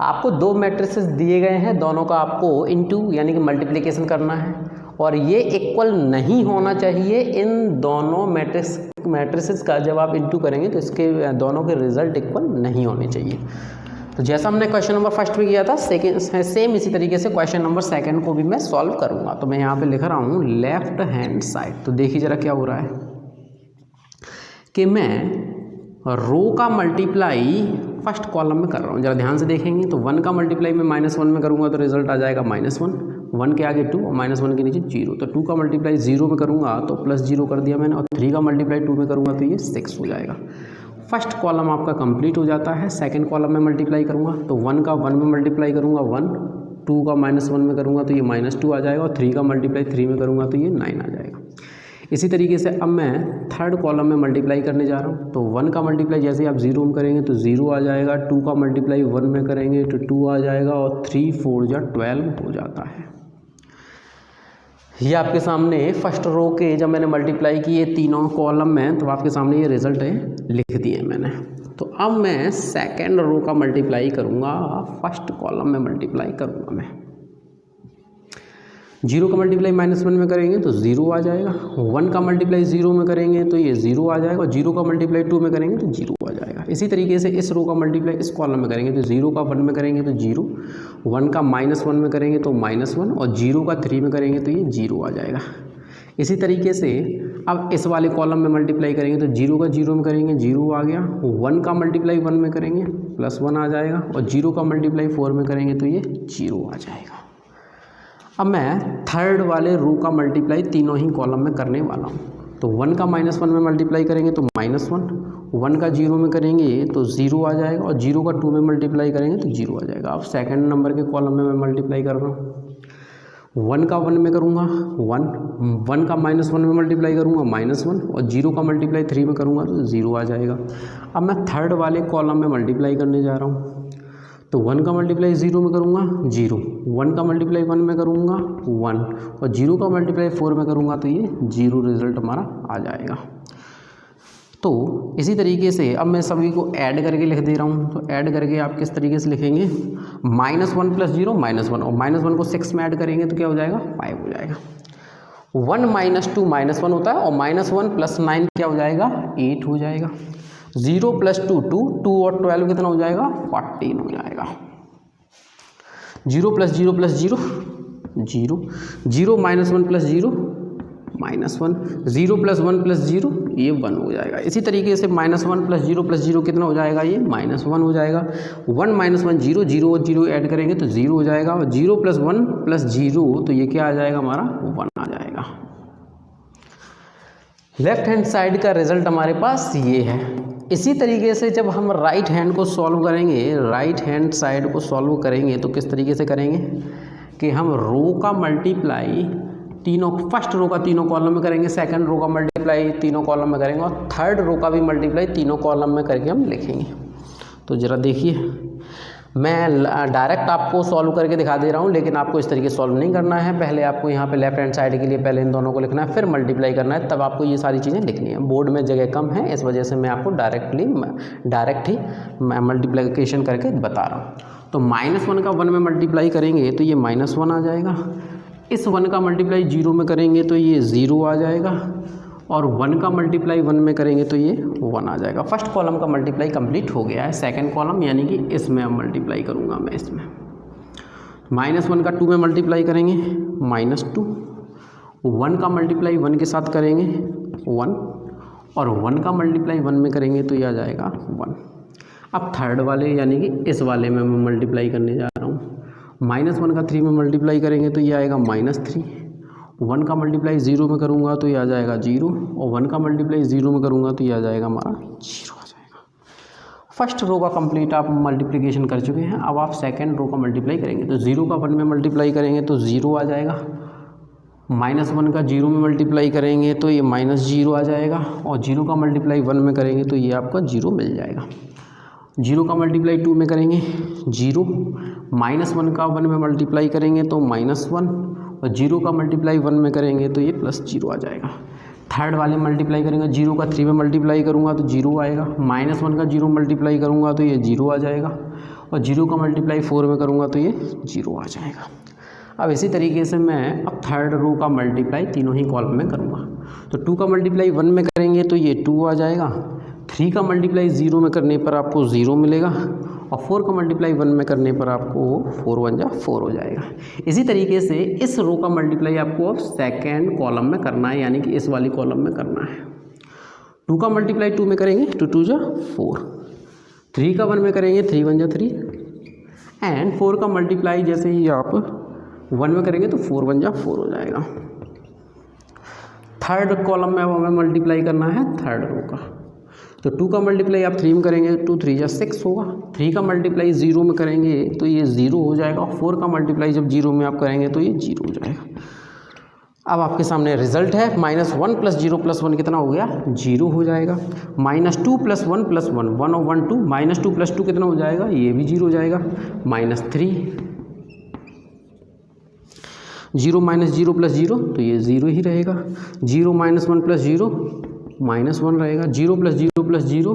Speaker 1: आपको दो मैट्रिसेस दिए गए हैं, दोनों का आपको इनटू यानी कि मल्टीप्लिकेशन करना है, और ये इक्वल नहीं होना चाहिए। इन दोनों मैट्रिसेस का जब आप इनटू करेंगे तो इसके दोनों के रिजल्ट इक्वल नहीं होने चाहिए। तो जैसा हमने क्वेश्चन नंबर फर्स्ट में किया था, सेम इसी तरीके से क्वेश्चन नंबर सेकंड को भी मैं सॉल्व करूंगा। तो मैं यहाँ पे लिख रहा हूँ लेफ्ट हैंड साइड। तो देखिए जरा क्या हो रहा है कि मैं रो का मल्टीप्लाई फर्स्ट कॉलम में कर रहा हूँ, जरा ध्यान से देखेंगे तो 1 का मल्टीप्लाई मैं -1 में करूँगा तो रिजल्ट आ जाएगा -1, 1 के आगे 2 और -1 के नीचे 0। तो 2 का मल्टीप्लाई 0 में करूँगा तो +0 कर दिया मैंने, और 3 का मल्टीप्लाई 2 में करूँगा तो ये 6 हो जाएगा। फर्स्ट कॉलम आपका कंप्लीट हो जाता है। सेकंड कॉलम में मल्टीप्लाई करूँगा तो 1 का 1 में मल्टीप्लाई करूँगा 1, 2 का -1 में करूँगा तो ये -2 आ जाएगा, और 3 का मल्टीप्लाई 3 में करूँगा तो ये 9 आ जाएगा। इसी तरीके से अब मैं थर्ड कॉलम में मल्टीप्लाई करने जा रहा हूँ। तो 1 का मल्टीप्लाई जैसे आप 0 में करेंगे तो 0 आ जाएगा, 2 का मल्टीप्लाई 1 में करेंगे तो 2 आ जाएगा, और 3 4 जा 12 हो जाता है। ये आपके सामने फर्स्ट रो के जब मैंने मल्टीप्लाई किए तीनों कॉलम में, तो आपके सामने ये रिजल्ट है लिख दिए मैंने। तो अब मैं सेकेंड रो का मल्टीप्लाई करूँगा, फर्स्ट कॉलम में मल्टीप्लाई करूँगा मैं। 0 का मल्टीप्लाई -1 में करेंगे तो 0 आ जाएगा, 1 का मल्टीप्लाई 0 में करेंगे तो ये 0 आ जाएगा, और 0 का मल्टीप्लाई 2 में करेंगे तो 0 आ जाएगा। इसी तरीके से इस रो का मल्टीप्लाई इस कॉलम में करेंगे तो 0 का 1 में करेंगे तो 0, 1 का -1 में करेंगे तो -1, और 0 का 3 में करेंगे तो ये 0 आ जाएगा। इसी तरीके से अब इस वाले कॉलम में मल्टीप्लाई करेंगे तो 0 का 0 में करेंगे 0 आ गया, 1 का मल्टीप्लाई 1 में करेंगे +1 आ जाएगा, और 0 का मल्टीप्लाई 4 में करेंगे तो ये 0 आ जाएगा। अब मैं थर्ड वाले रो का मल्टीप्लाई तीनों ही कॉलम में करने वाला हूँ। तो 1 का -1 में मल्टीप्लाई करेंगे तो -1, 1 का 0 में करेंगे तो 0 आ जाएगा, और 0 का 2 में मल्टीप्लाई करेंगे तो 0 आ जाएगा। अब सेकंड नंबर के कॉलम में मैं मल्टीप्लाई कर रहा हूँ। 1 का 1 में करूँगा 1 का -1 में मल्टीप्लाई करूँगा -1, और 0 का मल्टीप्लाई 3 में करूँगा तो 0 आ जाएगा। अब मैं थर्ड वाले कॉलम में मल्टीप्लाई करने जा रहा हूँ। तो 1 का मल्टीप्लाई 0 में करूँगा 0, 1 का मल्टीप्लाई 1 में करूँगा 1, और 0 का मल्टीप्लाई 4 में करूँगा तो ये 0 रिजल्ट हमारा आ जाएगा। तो इसी तरीके से अब मैं सभी को ऐड करके लिख दे रहा हूँ। तो ऐड करके आप किस तरीके से लिखेंगे, -1 + 0 -1, और -1 को 6 में ऐड करेंगे तो क्या हो जाएगा, 5 हो जाएगा। 1 - 2 -1 होता है, और -1 + 9 क्या हो जाएगा, 8 हो जाएगा। 0 + 2 2, 2 और 12 कितना हो जाएगा, 14 हो जाएगा। 0 + 0 + 0 0, 0 - 1 + 0 -1, 0 + 1 + 0 ये 1 हो जाएगा। इसी तरीके से -1 + 0 + 0 कितना हो जाएगा, ये -1 हो जाएगा। 1 - 1 0, 0 और 0 ऐड करेंगे तो 0 हो जाएगा, और 0 + 1 + 0 तो ये क्या आ जाएगा, हमारा 1 आ जाएगा। लेफ्ट हैंड साइड का रिजल्ट हमारे पास ये है। इसी तरीके से जब हम राइट हैंड को सॉल्व करेंगे, राइट हैंड साइड को सॉल्व करेंगे तो किस तरीके से करेंगे कि हम रो का मल्टीप्लाई तीनों, फर्स्ट रो का तीनों कॉलम में करेंगे, सेकंड रो का मल्टीप्लाई तीनों कॉलम में करेंगे, और थर्ड रो का भी मल्टीप्लाई तीनों कॉलम में करके हम लिखेंगे। तो ज़रा देखिए, मैं डायरेक्ट आपको सॉल्व करके दिखा दे रहा हूँ, लेकिन आपको इस तरीके सॉल्व नहीं करना है। पहले आपको यहाँ पे लेफ्ट हैंड साइड के लिए पहले इन दोनों को लिखना है, फिर मल्टीप्लाई करना है, तब आपको ये सारी चीज़ें लिखनी है। बोर्ड में जगह कम है, इस वजह से मैं आपको डायरेक्ट ही मल्टीप्लिकेशन करके बता रहा हूँ। तो -1 का 1 में मल्टीप्लाई करेंगे तो ये -1 आ जाएगा। इस 1 का मल्टीप्लाई 0 में करेंगे तो ये 0 आ जाएगा, और 1 का मल्टीप्लाई 1 में करेंगे तो ये 1 आ जाएगा। फर्स्ट कॉलम का मल्टीप्लाई कंप्लीट हो गया है। सेकंड कॉलम यानी कि इसमें अब मल्टीप्लाई करूँगा मैं इसमें। -1 का 2 में मल्टीप्लाई करेंगे -2, 1 का मल्टीप्लाई 1 के साथ करेंगे 1, और 1 का मल्टीप्लाई 1 में करेंगे तो ये आ जाएगा 1। अब थर्ड वाले यानी कि इस वाले में मैं मल्टीप्लाई करने जा रहा हूँ। -1 का 3 में मल्टीप्लाई करेंगे तो ये आएगा -3, 1 का मल्टीप्लाई 0 में करूँगा तो ये आ जाएगा 0, और 1 का मल्टीप्लाई 0 में करूँगा तो ये आ जाएगा हमारा 0 आ जाएगा। फर्स्ट रो का कंप्लीट आप मल्टीप्लिकेशन कर चुके हैं। अब आप सेकंड रो का मल्टीप्लाई करेंगे तो 0 का 1 में मल्टीप्लाई करेंगे तो 0 आ जाएगा, -1 का 0 में मल्टीप्लाई करेंगे तो ये -0 आ जाएगा, और 0 का मल्टीप्लाई 1 में करेंगे तो ये आपका 0 मिल जाएगा। 0 का मल्टीप्लाई 2 में करेंगे 0, -1 का 1 में मल्टीप्लाई करेंगे तो -1, और 0 का मल्टीप्लाई 1 में करेंगे तो ये +0 आ जाएगा। थर्ड वाले मल्टीप्लाई करेंगे, 0 का 3 में मल्टीप्लाई करूँगा तो 0 आएगा, -1 का 0 मल्टीप्लाई करूँगा तो ये 0 आ जाएगा, और 0 का मल्टीप्लाई 4 में करूँगा तो ये 0 आ जाएगा। अब इसी तरीके से मैं अब थर्ड रो का मल्टीप्लाई तीनों ही कॉलम में करूँगा। तो 2 का मल्टीप्लाई 1 में करेंगे तो ये 2 आ जाएगा, 3 का मल्टीप्लाई 0 में करने पर आपको 0 मिलेगा, और 4 का मल्टीप्लाई 1 में करने पर आपको 4 1 जा 4 हो जाएगा। इसी तरीके से इस रो का मल्टीप्लाई आपको अब सेकेंड कॉलम में करना है, यानी कि इस वाली कॉलम में करना है। 2 का मल्टीप्लाई 2 में करेंगे तो 2 जा 4, 3 का 1 में करेंगे 3 1 जा 3, एंड 4 का मल्टीप्लाई जैसे ही आप 1 में करेंगे तो 4 1 जा 4 हो जाएगा। थर्ड कॉलम में अब हमें मल्टीप्लाई करना है थर्ड रो का। तो 2 का मल्टीप्लाई आप 3 में करेंगे 2 3 जा 6 होगा, 3 का मल्टीप्लाई 0 में करेंगे तो ये 0 हो जाएगा, 4 का मल्टीप्लाई जब 0 में आप करेंगे तो ये 0 हो जाएगा। अब आपके सामने रिजल्ट है, -1 + 0 + 1 कितना हो गया 0 हो जाएगा, -2 + 1 + 1 1 और 1 2, -2 + 2 कितना हो जाएगा ये भी 0 हो जाएगा, -3, 0 - 0 + 0 तो ये 0 ही रहेगा, 0 - 1 + 0 -1 रहेगा, 0 + 0 + 0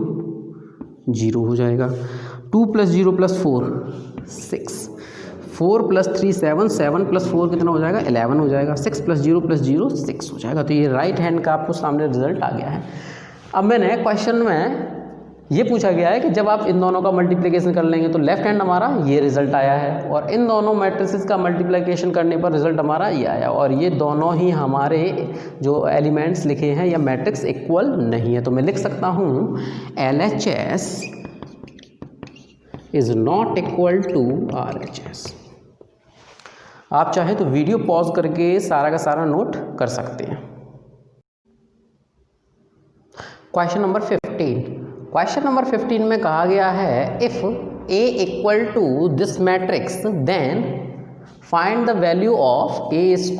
Speaker 1: 0 हो जाएगा, 2 + 0 + 4 6, 4 + 3 7, 7 + 4 कितना हो जाएगा 11 हो जाएगा, 6 + 0 + 0 6 हो जाएगा। तो ये राइट हैंड का आपको सामने रिजल्ट आ गया है। अब मैंने क्वेश्चन में ये पूछा गया है कि जब आप इन दोनों का मल्टीप्लिकेशन कर लेंगे तो लेफ्ट हैंड हमारा ये रिजल्ट आया है, और इन दोनों मैट्रिसेस का मल्टीप्लिकेशन करने पर रिजल्ट हमारा ये आया, और ये दोनों ही हमारे जो एलिमेंट्स लिखे हैं या मैट्रिक्स इक्वल नहीं है। तो मैं लिख सकता हूँ LHS is not equal to RHS। आप चाहे तो वीडियो पॉज करके सारा का सारा नोट कर सकते हैं। Question number 15। क्वेश्चन नंबर 15 में कहा गया है if A equal to this matrix then find the value of A² -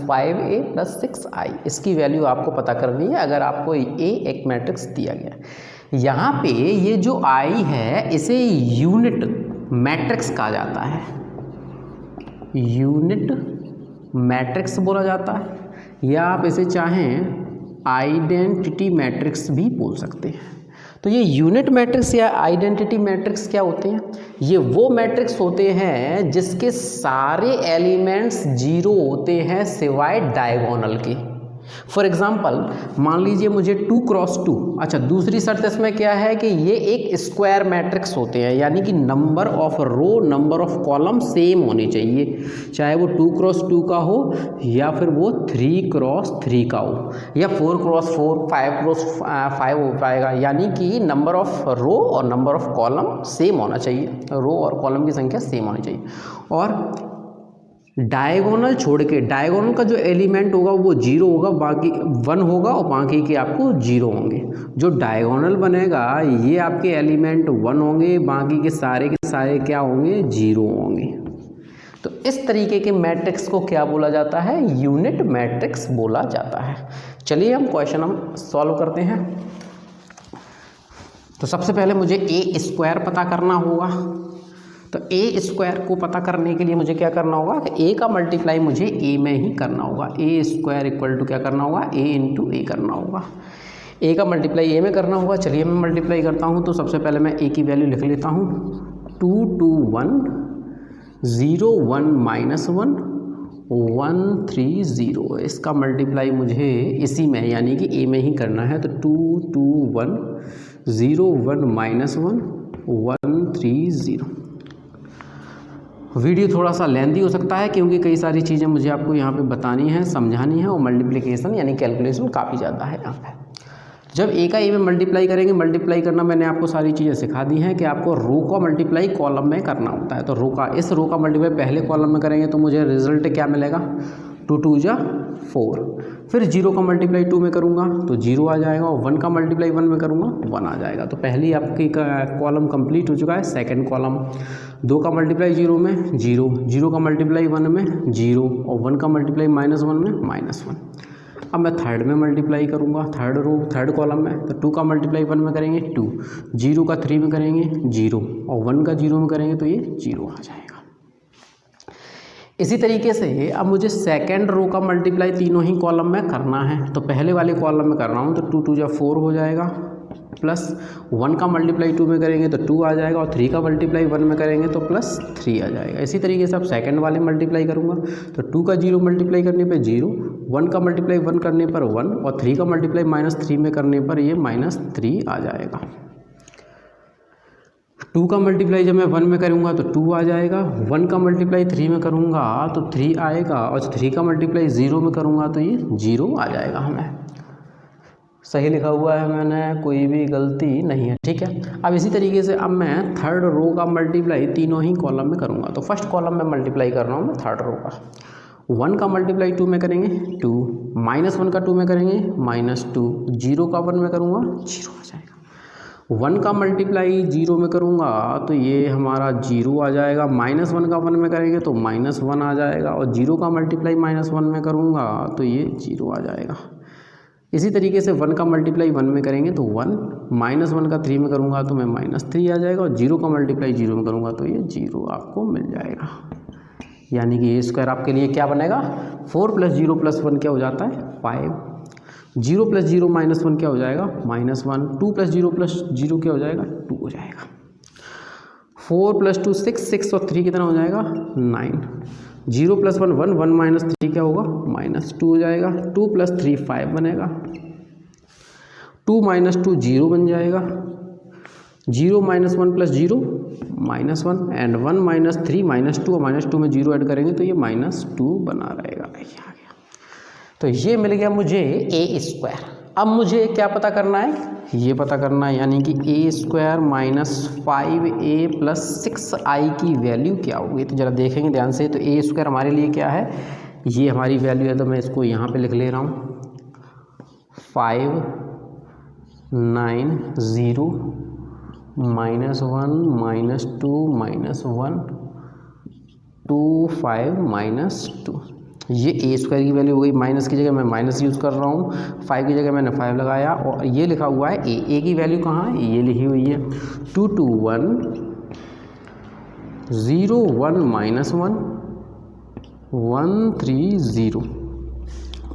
Speaker 1: 5A + 6I। इसकी वैल्यू आपको पता करनी है अगर आपको A एक मैट्रिक्स दिया गया। यहाँ पे ये जो I है इसे यूनिट मैट्रिक्स कहा जाता है, यूनिट मैट्रिक्स बोला जाता है, या आप इसे चाहें आइडेंटिटी मैट्रिक्स भी बोल सकते हैं। तो ये यूनिट मैट्रिक्स या आइडेंटिटी मैट्रिक्स क्या होते हैं? ये वो मैट्रिक्स होते हैं जिसके सारे एलिमेंट्स 0 होते हैं सिवाय डायगोनल के। फॉर एग्जाम्पल मान लीजिए मुझे 2 × 2, अच्छा दूसरी शर्त इसमें क्या है कि ये एक स्क्वायर मैट्रिक्स होते हैं, यानी कि number of row number of column same होने चाहिए, चाहे वो 2 × 2 का हो या फिर वो 3 × 3 का हो या 4 × 4 5 × 5 हो पाएगा, यानी कि नंबर ऑफ रो और नंबर ऑफ कॉलम सेम होना चाहिए, रो और कॉलम की संख्या सेम होनी चाहिए। और डायगोनल छोड़ के, डायगोनल का जो एलिमेंट होगा वो 0 होगा, बाकी 1 होगा और बाकी के आपको 0 होंगे। जो डायगोनल बनेगा ये आपके एलिमेंट 1 होंगे, बाकी के सारे क्या होंगे 0 होंगे। तो इस तरीके के मैट्रिक्स को क्या बोला जाता है? यूनिट मैट्रिक्स बोला जाता है। चलिए हम क्वेश्चन सॉल्व करते हैं। तो सबसे पहले मुझे A² पता करना होगा। तो ए स्क्वायर को पता करने के लिए मुझे क्या करना होगा कि ए का मल्टीप्लाई मुझे ए में ही करना होगा। ए स्क्वायर इक्वल टू क्या करना होगा, ए इंटू ए करना होगा। ए का मल्टीप्लाई ए में करना होगा। चलिए मैं मल्टीप्लाई करता हूँ। तो सबसे पहले मैं ए की वैल्यू लिख लेता हूँ 2 2 1 0 1 -1 1 3 0। इसका मल्टीप्लाई मुझे इसी में यानी कि ए में ही करना है। तो 2 2 1 0 1 -1 1 3 0। वीडियो थोड़ा सा लेंथी हो सकता है क्योंकि कई सारी चीज़ें मुझे आपको यहाँ पे बतानी है, समझानी है, और मल्टीप्लिकेशन यानी कैलकुलेशन काफ़ी ज़्यादा है यहाँ पे। जब ए का ए में मल्टीप्लाई करेंगे, मल्टीप्लाई करना मैंने आपको सारी चीज़ें सिखा दी हैं कि आपको रो का मल्टीप्लाई कॉलम में करना होता है। तो रो का इस रो का मल्टीप्लाई पहले कॉलम में करेंगे तो मुझे रिजल्ट क्या मिलेगा, 2 2 जा 4। फिर 0 का मल्टीप्लाई 2 में करूँगा तो 0 आ जाएगा, और 1 का मल्टीप्लाई 1 में करूँगा 1 आ जाएगा। तो पहली आपकी कॉलम कंप्लीट हो चुका है। सेकंड कॉलम 2 का मल्टीप्लाई 0 में 0, 0 का मल्टीप्लाई 1 में 0, और 1 का मल्टीप्लाई -1 में -1। अब मैं थर्ड में मल्टीप्लाई करूँगा, थर्ड रो थर्ड कॉलम में। तो 2 का मल्टीप्लाई 1 में करेंगे 2, 0 का 3 में करेंगे 0, और 1 का 0 में करेंगे तो ये 0 आ जाएगा। इसी तरीके से अब मुझे सेकंड रो का मल्टीप्लाई तीनों ही कॉलम में करना है। तो पहले वाले कॉलम में कर रहा हूँ तो 2 2 जा 4 हो जाएगा, प्लस 1 का मल्टीप्लाई 2 में करेंगे तो 2 आ जाएगा, और 3 का मल्टीप्लाई 1 में करेंगे तो +3 आ जाएगा। इसी तरीके से अब सेकंड वाले मल्टीप्लाई करूँगा तो 2 का 0 मल्टीप्लाई करने पे 0, 1 का मल्टीप्लाई 1 करने पर 1, और 3 का मल्टीप्लाई -3 में करने पर ये -3 आ जाएगा। 2 का मल्टीप्लाई जब मैं 1 में करूँगा तो 2 आ जाएगा, 1 का मल्टीप्लाई 3 में करूँगा तो 3 आएगा, और 3 का मल्टीप्लाई 0 में करूँगा तो ये 0 आ जाएगा। हमें सही लिखा हुआ है मैंने, कोई भी गलती नहीं है, ठीक है। अब इसी तरीके से अब मैं थर्ड रो का मल्टीप्लाई तीनों ही कॉलम में करूँगा। तो फर्स्ट कॉलम में मल्टीप्लाई कर रहा हूँ मैं थर्ड रो का। 1 का मल्टीप्लाई 2 में करेंगे 2, -1 का 2 में करेंगे -2, 0 का 1 में करूँगा 0 आ जाएगा। 1 का मल्टीप्लाई 0 में करूँगा तो ये हमारा 0 आ जाएगा, -1 का 1 में करेंगे तो -1 आ जाएगा, और 0 का मल्टीप्लाई -1 में करूँगा तो ये 0 आ जाएगा। इसी तरीके से 1 का मल्टीप्लाई 1 में करेंगे तो 1, -1 का 3 में करूँगा तो मैं -3 आ जाएगा, और 0 का मल्टीप्लाई 0 में करूँगा तो ये 0 आपको मिल जाएगा। यानी कि ये स्क्वायर आपके लिए क्या बनेगा, 4 + 0 + 1 क्या हो जाता है 5, 0 + 0 -1 क्या हो जाएगा -1, 2 + 0 + 0 क्या हो जाएगा 2 हो जाएगा, 4 + 2 6, 6 और 3 कितना हो जाएगा 9, 0 + 1 1, 1 - 3 क्या होगा -2 हो जाएगा, 2 + 3 5 बनेगा, 2 - 2 0 बन जाएगा, 0 - 1 + 0 -1, एंड 1 - 3 -2, और -2 में 0 ऐड करेंगे तो ये -2 बना रहेगा। ये आ गया। तो ये मिल गया मुझे ए स्क्वायर। अब मुझे क्या पता करना है, ये पता करना है, यानी कि ए स्क्वायर -5a + 6i की वैल्यू क्या होगी। तो ज़रा देखेंगे ध्यान से। तो ए स्क्वायर हमारे लिए क्या है, ये हमारी वैल्यू है। तो मैं इसको यहाँ पे लिख ले रहा हूँ 5 9 0 -1 -2 -1 2 5 -2। ये ए स्क्वायर की वैल्यू हो गई। माइनस की जगह मैं माइनस यूज़ कर रहा हूँ, 5 की जगह मैंने 5 लगाया, और ये लिखा हुआ है ए की वैल्यू कहाँ है, ये लिखी हुई है 2 2 1 0 1 -1 1 3 0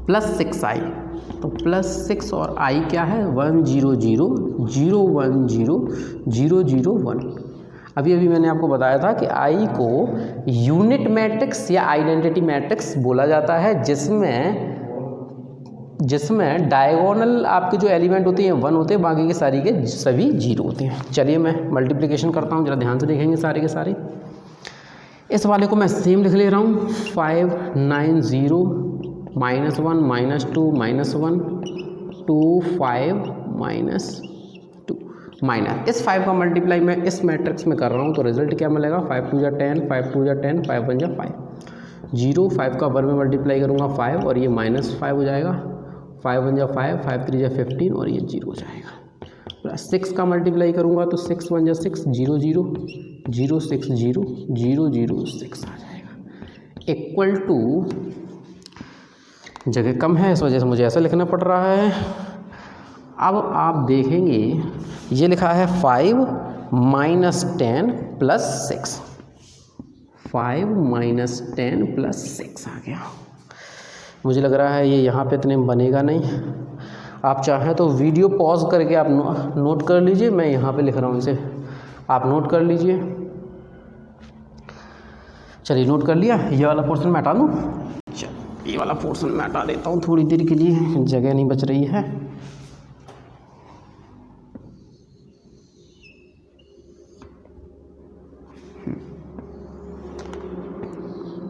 Speaker 1: +6i। तो +6 और i क्या है 1 0 0 0 1 0 0 0 1। अभी मैंने आपको बताया था कि i को यूनिट मैट्रिक्स या आइडेंटिटी मैट्रिक्स बोला जाता है, जिसमें डायगोनल आपके जो एलिमेंट होते हैं 1 होते हैं, बाकी के सारी के सभी 0 होते हैं। चलिए मैं मल्टीप्लिकेशन करता हूँ, जरा ध्यान से देखेंगे सारे के सारे। इस वाले को मैं सेम लिख ले रहा हूँ 5 9 0 -1 -2 -1 2 5 -2 माइनस इस 5 का मल्टीप्लाई मैं इस मैट्रिक्स में कर रहा हूँ। तो रिजल्ट क्या मिलेगा 5 2 जा 10 5 2 जा 10 5 1 जा 5 0 5 का 1 में मल्टीप्लाई करूँगा 5 और ये -5 हो जाएगा, 5 1 जा 5 5 3 जा 15 और ये 0 हो जाएगा। प्लस 6 का मल्टीप्लाई करूँगा तो 6 1 जा 6 0 0 0 6 0 0 0 6 आ जाएगा। इक्वल टू जगह कम है इस वजह से मुझे ऐसा लिखना पड़ रहा है। अब आप देखेंगे ये लिखा है 5 -10 + 6। 5 माइनस 10 प्लस 6 आ गया। मुझे लग रहा है ये यहाँ पे इतने बनेगा नहीं। आप चाहें तो वीडियो पॉज करके आप नोट कर लीजिए, मैं यहाँ पे लिख रहा हूँ इसे, आप नोट कर लीजिए। चलिए नोट कर लिया। ये वाला पोर्शन मैं हटा दूँ, ये वाला पोर्शन मैं हटा देता हूँ थोड़ी देर के लिए, जगह नहीं बच रही है।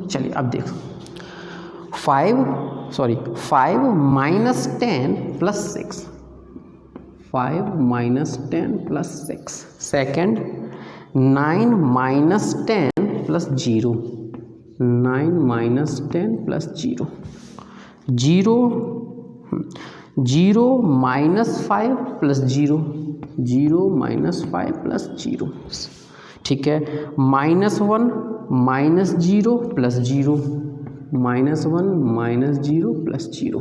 Speaker 1: चलिए अब देखो 5 minus 10 plus 6, 5 minus 10 plus 6। Second 9 minus 10 plus 0, 9 minus 10 plus 0, 0 minus 5 plus 0, 0 minus 5 plus 0। ठीक है, -1 minus 0 plus 0, -1 minus 0 plus 0,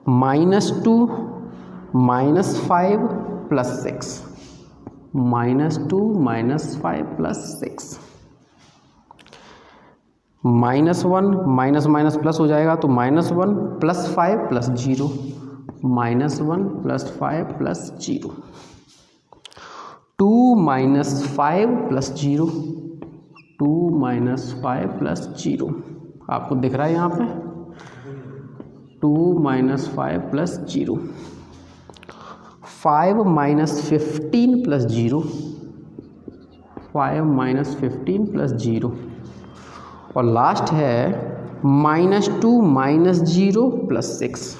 Speaker 1: -2 minus 5 plus 6, -2 minus 5 plus 6, -1 minus minus plus हो जाएगा तो -1 plus 5 plus 0, -1 plus 5 plus 0, 2 minus 5 plus 0, 2 minus 5 plus 0। आपको दिख रहा है यहाँ पे 2 minus 5 plus 0, 5 minus 15 plus 0, 5 minus 15 plus 0, और लास्ट है -2 minus 0 plus 6,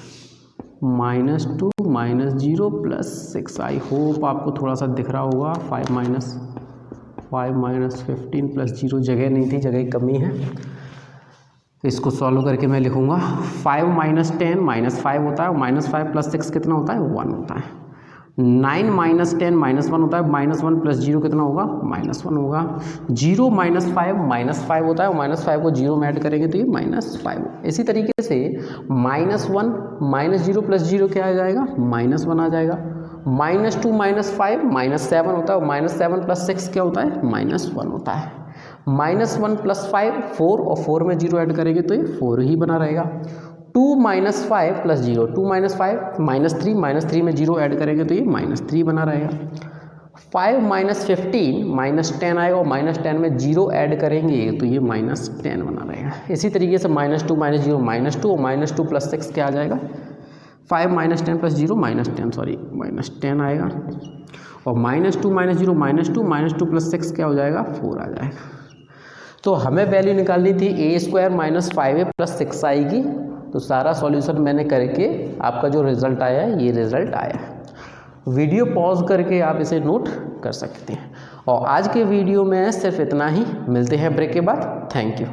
Speaker 1: -2 minus 0 plus 6। I hope आपको थोड़ा सा दिख रहा होगा। 5 माइनस 15 प्लस 0, जगह नहीं थी, जगह की कमी है, तो इसको सॉल्व करके मैं लिखूँगा 5 माइनस 10 -5 होता है, -5 प्लस 6 कितना होता है 1 होता है। 9 माइनस 10 -1 होता है, -1 प्लस 0 कितना होगा -1 होगा। 0 माइनस 5 होता है, -5 को 0 में ऐड करेंगे तो ये -5। इसी तरीके से -1 -0 प्लस 0 क्या आ जाएगा -1 आ जाएगा। -2 माइनस 5 -7 होता है, -7 प्लस 6 क्या होता है -1 होता है। -1 प्लस 5 4, और 4 में 0 ऐड करेंगे तो ये 4 ही बना रहेगा। 2 माइनस 5 प्लस 0, 2 माइनस 5 -3 में 0 ऐड करेंगे तो ये -3 बना रहेगा। 5 माइनस 15 -10 आएगा, और -10 में 0 ऐड करेंगे तो ये -10 बना रहेगा। इसी तरीके से -2 माइनस 0 -2, और -2 प्लस 6 क्या आ जाएगा 5 माइनस 10 प्लस 0 -10 आएगा, और -2 माइनस 0 -2 प्लस 6 क्या हो जाएगा 4 आ जाएगा। तो हमें वैल्यू निकालनी थी a² माइनस 5a प्लस 6 आएगी। तो सारा सॉल्यूशन मैंने करके आपका जो रिज़ल्ट आया है ये रिज़ल्ट आया है। वीडियो पॉज करके आप इसे नोट कर सकते हैं। और आज के वीडियो में सिर्फ इतना ही, मिलते हैं ब्रेक के बाद। Thank you.